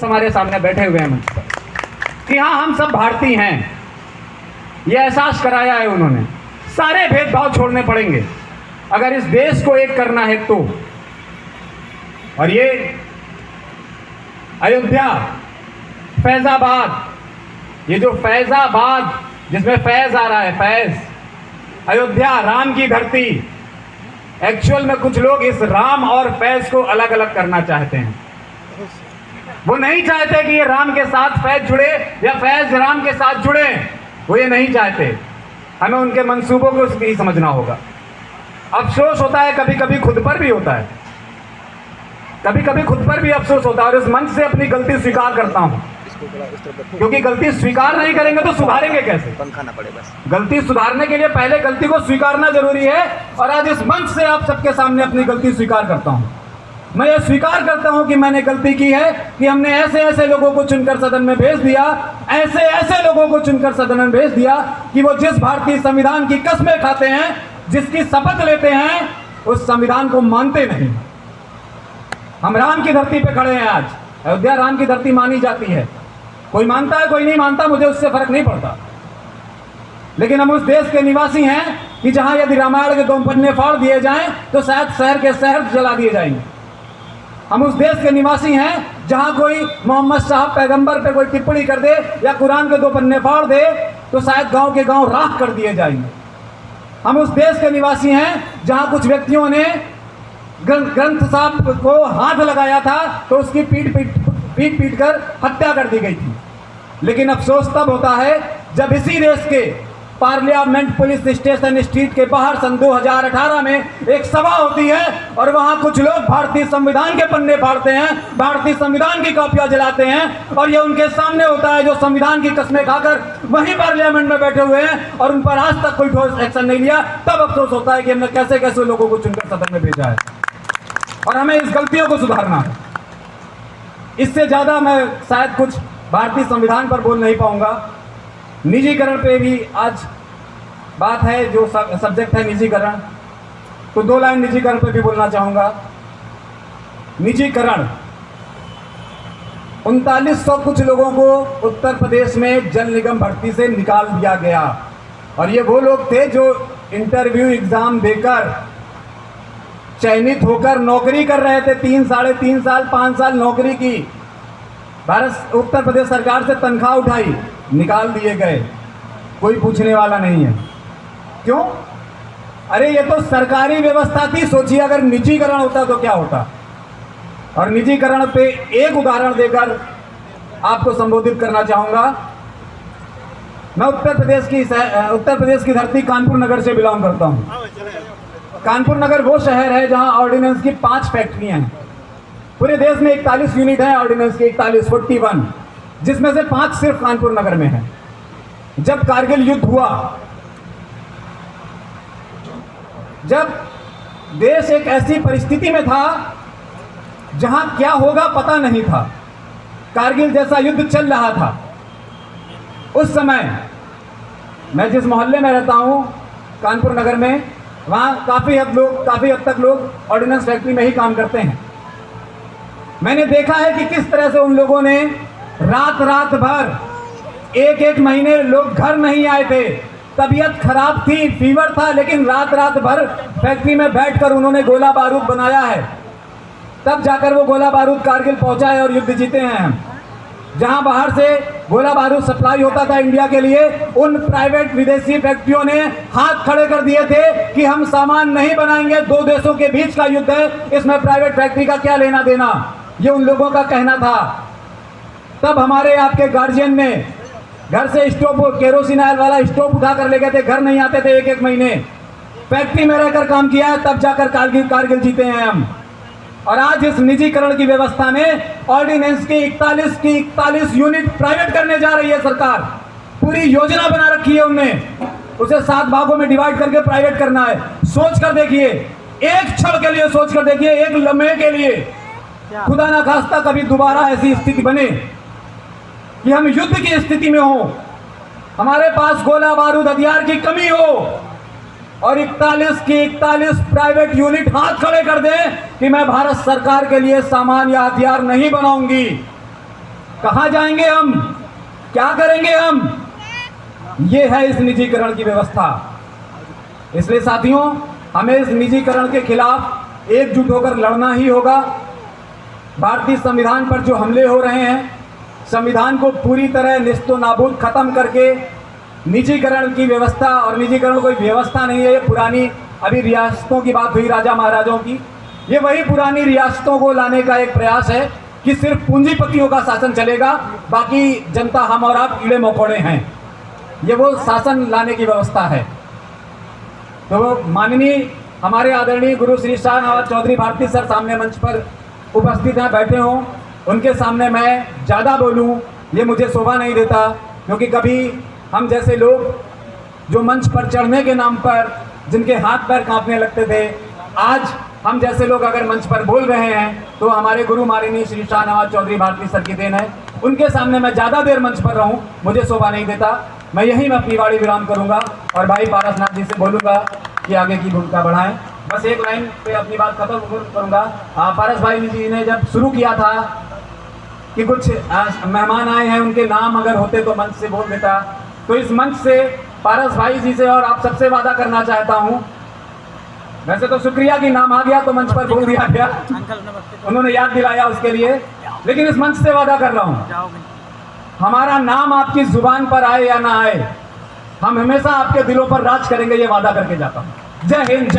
हमारे सामने बैठे हुए हैं मंच पर कि हाँ हम सब भारतीय हैं, ये एहसास कराया है उन्होंने। सारे भेदभाव छोड़ने पड़ेंगे अगर इस देश को एक करना है तो। और ये अयोध्या, फैजाबाद, ये जो फैजाबाद जिसमें फैज आ रहा है, फैज, अयोध्या राम की धरती। एक्चुअल में कुछ लोग इस राम और फैज को अलग अलग करना चाहते हैं। वो नहीं चाहते कि ये राम के साथ फैज जुड़े या फैज राम के साथ जुड़े, वो ये नहीं चाहते। हमें उनके मंसूबों को ही समझना होगा। अफसोस होता है, कभी कभी खुद पर भी होता है, कभी कभी खुद पर भी अफसोस होता है। और इस मंच से अपनी गलती स्वीकार करता हूँ, क्योंकि गलती स्वीकार नहीं करेंगे तो सुधारेंगे कैसे? पंखा ना पड़े बस। गलती सुधारने के लिए पहले गलती को स्वीकारना जरूरी है। और आज इस मंच से आप सबके सामने अपनी गलती स्वीकार करता हूँ। मैं ये स्वीकार करता हूं कि मैंने गलती की है कि हमने ऐसे ऐसे लोगों को चुनकर सदन में भेज दिया, ऐसे ऐसे लोगों को चुनकर सदन में भेज दिया कि वो जिस भारतीय संविधान की कसमें खाते हैं, जिसकी शपथ लेते हैं, उस संविधान को मानते नहीं। हम राम की धरती पे खड़े हैं। आज अयोध्या राम की धरती मानी जाती है। कोई मानता है, कोई नहीं मानता, मुझे उससे फर्क नहीं पड़ता। लेकिन हम उस देश के निवासी हैं कि जहां यदि रामायण के 2 पन्ने फाड़ दिए जाएं तो शायद शहर के शहर जला दिए जाएंगे। हम उस देश के निवासी हैं जहां कोई मोहम्मद साहब पैगंबर पे कोई टिप्पणी कर दे या कुरान के 2 पन्ने फाड़ दे तो शायद गांव के गांव राख कर दिए जाएंगे। हम उस देश के निवासी हैं जहां कुछ व्यक्तियों ने ग्रंथ साहब को हाथ लगाया था तो उसकी पीट कर हत्या कर दी गई थी। लेकिन अफसोस तब होता है जब इसी देश के पार्लियामेंट पुलिस स्टेशन स्ट्रीट के बाहर सन 2018 में एक सभा होती है और वहां कुछ लोग भारतीय संविधान के पन्ने फाड़ते हैं, भारतीय संविधान की कॉपियां जलाते हैं। और ये उनके सामने होता है जो संविधान की कसमें खाकर वहीं पार्लियामेंट में बैठे हुए हैं और उन पर आज तक कोई ठोस एक्शन नहीं लिया। तब अफसोस होता है कि हमने कैसे कैसे लोगों को चुनकर सदन में भेजा है। और हमें इस गलतियों को सुधारना है। इससे ज्यादा मैं शायद कुछ भारतीय संविधान पर बोल नहीं पाऊंगा। निजीकरण पे भी आज बात है, जो सब्जेक्ट है निजीकरण, तो 2 लाइन निजीकरण पे भी बोलना चाहूंगा। निजीकरण 3900 कुछ लोगों को उत्तर प्रदेश में जल निगम भर्ती से निकाल दिया गया। और ये वो लोग थे जो इंटरव्यू एग्जाम देकर चयनित होकर नौकरी कर रहे थे। 3 साढ़े 3 साल 5 साल नौकरी की, उत्तर प्रदेश सरकार से तनख्वाह उठाई, निकाल दिए गए। कोई पूछने वाला नहीं है। क्यों? अरे ये तो सरकारी व्यवस्था थी। सोचिए अगर निजीकरण होता तो क्या होता। और निजीकरण पे एक उदाहरण देकर आपको संबोधित करना चाहूंगा। मैं उत्तर प्रदेश की धरती कानपुर नगर से बिलोंग करता हूं। कानपुर नगर वो शहर है जहां ऑर्डिनेंस की 5 फैक्ट्रियां हैं। पूरे देश में 41 यूनिट है ऑर्डिनेंस की, 41, जिसमें से 5 सिर्फ कानपुर नगर में है। जब कारगिल युद्ध हुआ, जब देश एक ऐसी परिस्थिति में था जहां क्या होगा पता नहीं था, कारगिल जैसा युद्ध चल रहा था, उस समय मैं जिस मोहल्ले में रहता हूं कानपुर नगर में, वहां काफी हद तक लोग ऑर्डिनेंस फैक्ट्री में ही काम करते हैं। मैंने देखा है कि किस तरह से उन लोगों ने रात भर 1 महीने लोग घर नहीं आए थे, तबीयत खराब थी, फीवर था, लेकिन रात भर फैक्ट्री में बैठकर उन्होंने गोला बारूद बनाया है। तब जाकर वो गोला बारूद कारगिल पहुंचा है और युद्ध जीते हैं हम। जहां बाहर से गोला बारूद सप्लाई होता था इंडिया के लिए, उन प्राइवेट विदेशी फैक्ट्रियों ने हाथ खड़े कर दिए थे कि हम सामान नहीं बनाएंगे, 2 देशों के बीच का युद्ध है, इसमें प्राइवेट फैक्ट्री का क्या लेना देना, ये उन लोगों का कहना था। तब हमारे आपके गार्जियन ने घर से स्टोव, केरोसिन ऑयल वाला स्टोव उठा कर ले गए थे, घर नहीं आते थे 1 महीने, फैक्ट्री में रहकर काम किया है, तब जाकर कारगिल जीते हैं हम। और आज इस निजीकरण की व्यवस्था में ऑर्डिनेंस की 41 यूनिट प्राइवेट करने जा रही है सरकार। पूरी योजना बना रखी है उनने, उसे 7 भागों में डिवाइड करके प्राइवेट करना है। सोच कर देखिए, एक क्षण के लिए सोच कर देखिए, एक लम्हे के लिए, खुदा ना खास्ता कभी दोबारा ऐसी स्थिति बने कि हम युद्ध की स्थिति में हो, हमारे पास गोला बारूद हथियार की कमी हो और 41 की 41 प्राइवेट यूनिट हाथ खड़े कर दें कि मैं भारत सरकार के लिए सामान या हथियार नहीं बनाऊंगी। कहाँ जाएंगे हम, क्या करेंगे हम, ये है इस निजीकरण की व्यवस्था। इसलिए साथियों, हमें इस निजीकरण के खिलाफ एकजुट होकर लड़ना ही होगा। भारतीय संविधान पर जो हमले हो रहे हैं, संविधान को पूरी तरह निस्तो नाबूद खत्म करके निजीकरण की व्यवस्था, और निजीकरण कोई व्यवस्था नहीं है, ये पुरानी, अभी रियासतों की बात हुई, राजा महाराजाओं की, ये वही पुरानी रियासतों को लाने का एक प्रयास है कि सिर्फ पूंजीपतियों का शासन चलेगा, बाकी जनता हम और आप कीड़े मकोड़े हैं। ये वो शासन लाने की व्यवस्था है। तो माननीय हमारे आदरणीय गुरु श्री शाह नवाज चौधरी भारती सर सामने मंच पर उपस्थित हैं, बैठे हों, उनके सामने मैं ज़्यादा बोलूं ये मुझे शोभा नहीं देता, क्योंकि कभी हम जैसे लोग जो मंच पर चढ़ने के नाम पर जिनके हाथ पैर कांपने लगते थे, आज हम जैसे लोग अगर मंच पर बोल रहे हैं तो हमारे गुरु माननीय श्री शाह नवाज चौधरी भारती सर की देन है। उनके सामने मैं ज़्यादा देर मंच पर रहूं मुझे शोभा नहीं देता। मैं यहीं में अपनी वाणी विराम करूंगा और भाई पारसनाथ जी से बोलूँगा कि आगे की भूमिका बढ़ाएं। बस एक लाइन पे अपनी बात खत्म करूँगा। पारस भाई जी ने जब शुरू किया था कि कुछ मेहमान आए हैं, उनके नाम अगर होते तो मंच से बोल देता, तो इस मंच से पारस भाई जी से और आप सबसे वादा करना चाहता हूं। वैसे तो शुक्रिया कि नाम आ गया तो मंच पर बोल दिया गया, उन्होंने याद दिलाया उसके लिए, लेकिन इस मंच से वादा कर रहा हूं, हमारा नाम आपकी जुबान पर आए या ना आए, हम हमेशा आपके दिलों पर राज करेंगे, ये वादा करके जाता हूं। जय हिंद।